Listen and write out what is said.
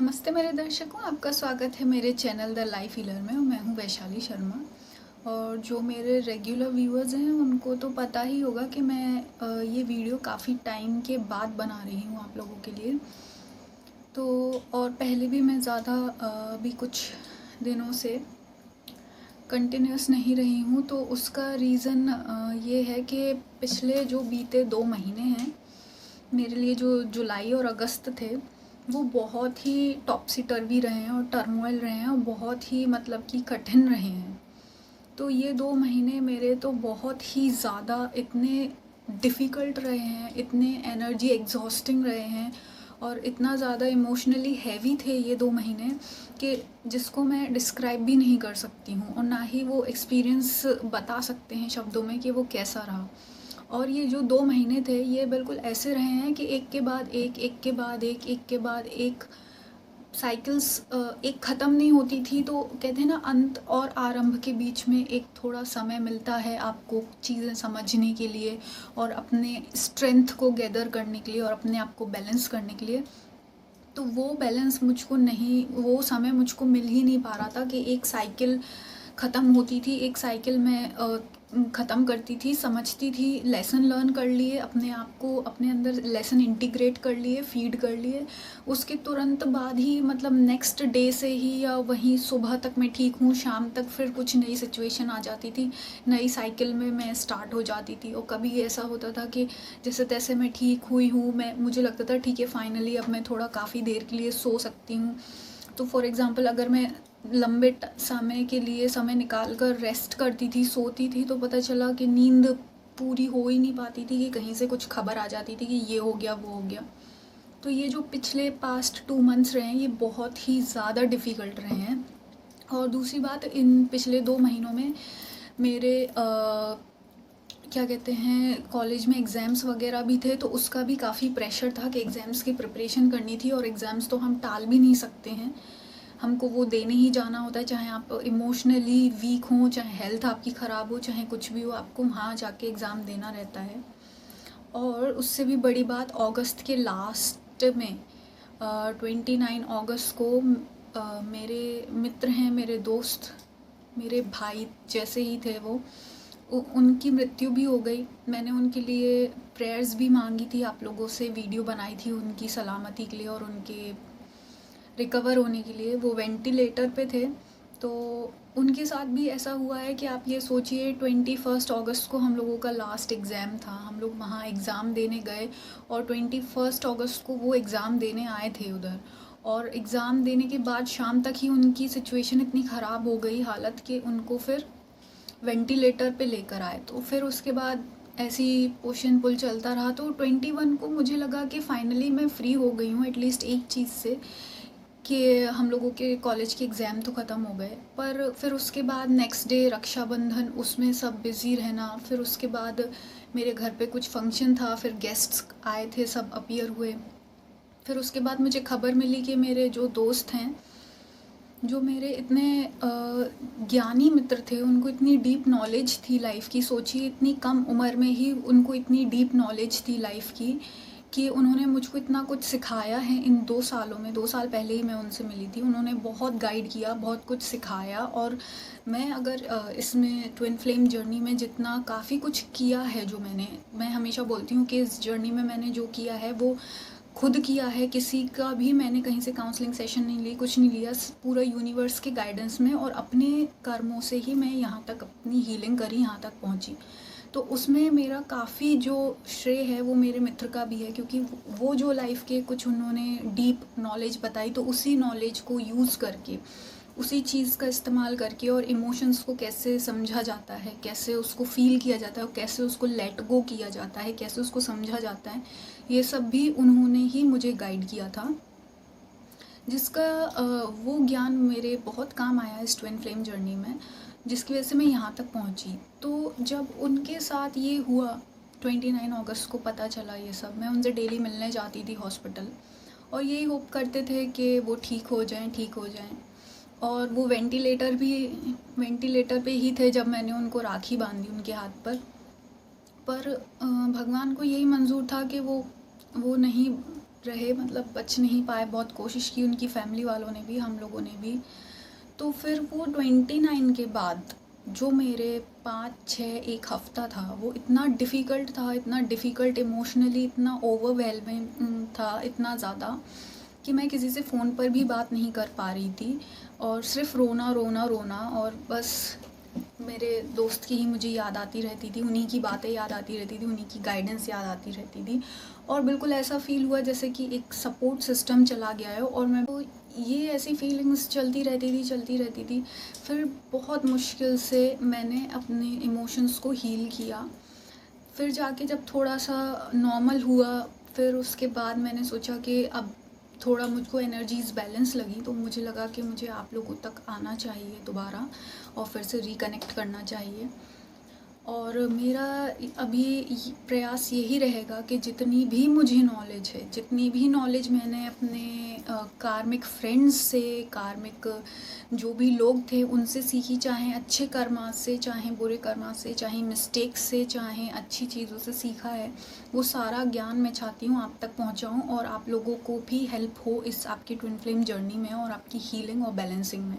नमस्ते मेरे दर्शकों, आपका स्वागत है मेरे चैनल द लाइफ हीलर में। और मैं हूँ वैशाली शर्मा। और जो मेरे रेगुलर व्यूअर्स हैं उनको तो पता ही होगा कि मैं ये वीडियो काफ़ी टाइम के बाद बना रही हूँ आप लोगों के लिए। तो और पहले भी मैं ज़्यादा अभी कुछ दिनों से कंटिन्यूस नहीं रही हूँ। तो उसका रीज़न ये है कि पिछले जो बीते 2 महीने हैं मेरे लिए, जो जुलाई और अगस्त थे, वो बहुत ही टॉपसी टर्वी रहे हैं और टर्मोइल रहे हैं और बहुत ही मतलब कि कठिन रहे हैं। तो ये 2 महीने मेरे तो बहुत ही ज़्यादा इतने डिफ़िकल्ट रहे हैं, इतने एनर्जी एग्जॉस्टिंग रहे हैं और इतना ज़्यादा इमोशनली हैवी थे ये 2 महीने कि जिसको मैं डिस्क्राइब भी नहीं कर सकती हूँ और ना ही वो एक्सपीरियंस बता सकते हैं शब्दों में कि वो कैसा रहा। और ये जो 2 महीने थे ये बिल्कुल ऐसे रहे हैं कि एक के बाद एक, एक के बाद एक के बाद एक साइकिल्स एक ख़त्म नहीं होती थी। तो कहते हैं ना, अंत और आरंभ के बीच में एक थोड़ा समय मिलता है आपको चीज़ें समझने के लिए और अपने स्ट्रेंथ को गैदर करने के लिए और अपने आप को बैलेंस करने के लिए। तो वो बैलेंस मुझको नहीं, वो समय मुझको मिल ही नहीं पा रहा था कि एक साइकिल ख़त्म होती थी, एक साइकिल मैं ख़त्म करती थी, समझती थी, लेसन लर्न कर लिए, अपने आप को अपने अंदर लेसन इंटीग्रेट कर लिए, फीड कर लिए। उसके तुरंत बाद ही मतलब नेक्स्ट डे से ही या वहीं सुबह तक मैं ठीक हूँ, शाम तक फिर कुछ नई सिचुएशन आ जाती थी, नई साइकिल में मैं स्टार्ट हो जाती थी। और कभी ऐसा होता था कि जैसे तैसे मैं ठीक हुई हूँ, मुझे लगता था ठीक है फाइनली अब मैं थोड़ा काफ़ी देर के लिए सो सकती हूँ। तो फॉर एग्ज़ाम्पल अगर मैं लंबे समय के लिए समय निकाल कर रेस्ट करती थी, सोती थी, तो पता चला कि नींद पूरी हो ही नहीं पाती थी कि कहीं से कुछ खबर आ जाती थी कि ये हो गया वो हो गया। तो ये जो पिछले पास्ट 2 मंथ्स रहे हैं ये बहुत ही ज़्यादा डिफ़िकल्ट रहे हैं। और दूसरी बात, इन पिछले 2 महीनों में मेरे क्या कहते हैं, कॉलेज में एग्ज़ाम्स वगैरह भी थे, तो उसका भी काफ़ी प्रेशर था कि एग्ज़ाम्स की प्रिपरेशन करनी थी। और एग्ज़ाम्स तो हम टाल भी नहीं सकते हैं, हमको वो देने ही जाना होता है, चाहे आप इमोशनली वीक हों, चाहे हेल्थ आपकी ख़राब हो, चाहे कुछ भी हो, आपको वहाँ जाके एग्ज़ाम देना रहता है। और उससे भी बड़ी बात, अगस्त के लास्ट में 29 अगस्त को मेरे मित्र हैं, मेरे दोस्त, मेरे भाई जैसे ही थे वो, उनकी मृत्यु भी हो गई। मैंने उनके लिए प्रेयर्स भी मांगी थी, आप लोगों से वीडियो बनाई थी उनकी सलामती के लिए और उनके रिकवर होने के लिए। वो वेंटिलेटर पे थे। तो उनके साथ भी ऐसा हुआ है कि आप ये सोचिए, 21 अगस्त को हम लोगों का लास्ट एग्ज़ाम था, हम लोग वहाँ एग्ज़ाम देने गए और 21 अगस्त को वो एग्ज़ाम देने आए थे उधर। और एग्ज़ाम देने के बाद शाम तक ही उनकी सिचुएशन इतनी ख़राब हो गई हालत कि उनको फिर वेंटिलेटर पे लेकर आए। तो फिर उसके बाद ऐसी पोशन पुल चलता रहा। तो 21 को मुझे लगा कि फ़ाइनली मैं फ्री हो गई हूँ एटलीस्ट एक चीज़ से, कि हम लोगों के कॉलेज के एग्ज़ाम तो ख़त्म हो गए। पर फिर उसके बाद नेक्स्ट डे रक्षाबंधन, उसमें सब बिज़ी रहना। फिर उसके बाद मेरे घर पे कुछ फंक्शन था, फिर गेस्ट्स आए थे, सब अपीयर हुए। फिर उसके बाद मुझे खबर मिली कि मेरे जो दोस्त हैं, जो मेरे इतने ज्ञानी मित्र थे, उनको इतनी डीप नॉलेज थी लाइफ की। सोचिए इतनी कम उम्र में ही उनको इतनी डीप नॉलेज थी लाइफ की कि उन्होंने मुझको इतना कुछ सिखाया है इन 2 सालों में। 2 साल पहले ही मैं उनसे मिली थी, उन्होंने बहुत गाइड किया, बहुत कुछ सिखाया। और मैं अगर इसमें ट्विन फ्लेम जर्नी में जितना काफ़ी कुछ किया है, जो मैं हमेशा बोलती हूँ कि इस जर्नी में मैंने जो किया है वो खुद किया है, किसी का भी मैंने कहीं से काउंसलिंग सेशन नहीं ली, कुछ नहीं लिया, पूरा यूनिवर्स के गाइडेंस में और अपने कर्मों से ही मैं यहाँ तक अपनी हीलिंग करी, यहाँ तक पहुँची। तो उसमें मेरा काफ़ी जो श्रेय है वो मेरे मित्र का भी है, क्योंकि वो जो लाइफ के कुछ उन्होंने डीप नॉलेज बताई, तो उसी नॉलेज को यूज़ करके, उसी चीज़ का इस्तेमाल करके और इमोशंस को कैसे समझा जाता है, कैसे उसको फ़ील किया जाता है और कैसे उसको लेट गो किया जाता है, कैसे उसको समझा जाता है, ये सब भी उन्होंने ही मुझे गाइड किया था, जिसका वो ज्ञान मेरे बहुत काम आया इस ट्विन फ्लेम जर्नी में, जिसकी वजह से मैं यहाँ तक पहुँची। तो जब उनके साथ ये हुआ, 29 अगस्त को पता चला ये सब, मैं उनसे डेली मिलने जाती थी हॉस्पिटल और यही होप करते थे कि वो ठीक हो जाएं, ठीक हो जाएं। और वो वेंटिलेटर पे ही थे जब मैंने उनको राखी बांधी उनके हाथ पर भगवान को यही मंजूर था कि वो नहीं रहे, मतलब बच नहीं पाए। बहुत कोशिश की उनकी फैमिली वालों ने भी, हम लोगों ने भी। तो फिर वो 29 के बाद जो मेरे 5-6 एक हफ़्ता था, वो इतना डिफ़िकल्ट था, इतना डिफ़िकल्ट इमोशनली, इतना ओवरवेलमिंग था, इतना ज़्यादा कि मैं किसी से फ़ोन पर भी बात नहीं कर पा रही थी और सिर्फ़ रोना रोना रोना, और बस मेरे दोस्त की ही मुझे याद आती रहती थी, उन्हीं की बातें याद आती रहती थी, उन्हीं की गाइडेंस याद आती रहती थी। और बिल्कुल ऐसा फ़ील हुआ जैसे कि एक सपोर्ट सिस्टम चला गया है, और मैं तो ये ऐसी फीलिंग्स चलती रहती थी। फिर बहुत मुश्किल से मैंने अपने इमोशंस को हील किया। फिर जाके जब थोड़ा सा नॉर्मल हुआ, फिर उसके बाद मैंने सोचा कि अब थोड़ा मुझको एनर्जीज़ बैलेंस लगी, तो मुझे लगा कि मुझे आप लोगों तक आना चाहिए दोबारा और फिर से रिकनेक्ट करना चाहिए। और मेरा अभी प्रयास यही रहेगा कि जितनी भी मुझे नॉलेज है, जितनी भी नॉलेज मैंने अपने कार्मिक फ्रेंड्स से, कार्मिक जो भी लोग थे उनसे सीखी, चाहे अच्छे कर्मा से, चाहे बुरे कर्मा से, चाहे मिस्टेक्स से, चाहे अच्छी चीज़ों से सीखा है, वो सारा ज्ञान मैं चाहती हूँ आप तक पहुँचाऊँ और आप लोगों को भी हेल्प हो इस आपकी ट्विन फ्लेम जर्नी में और आपकी हीलिंग और बैलेंसिंग में।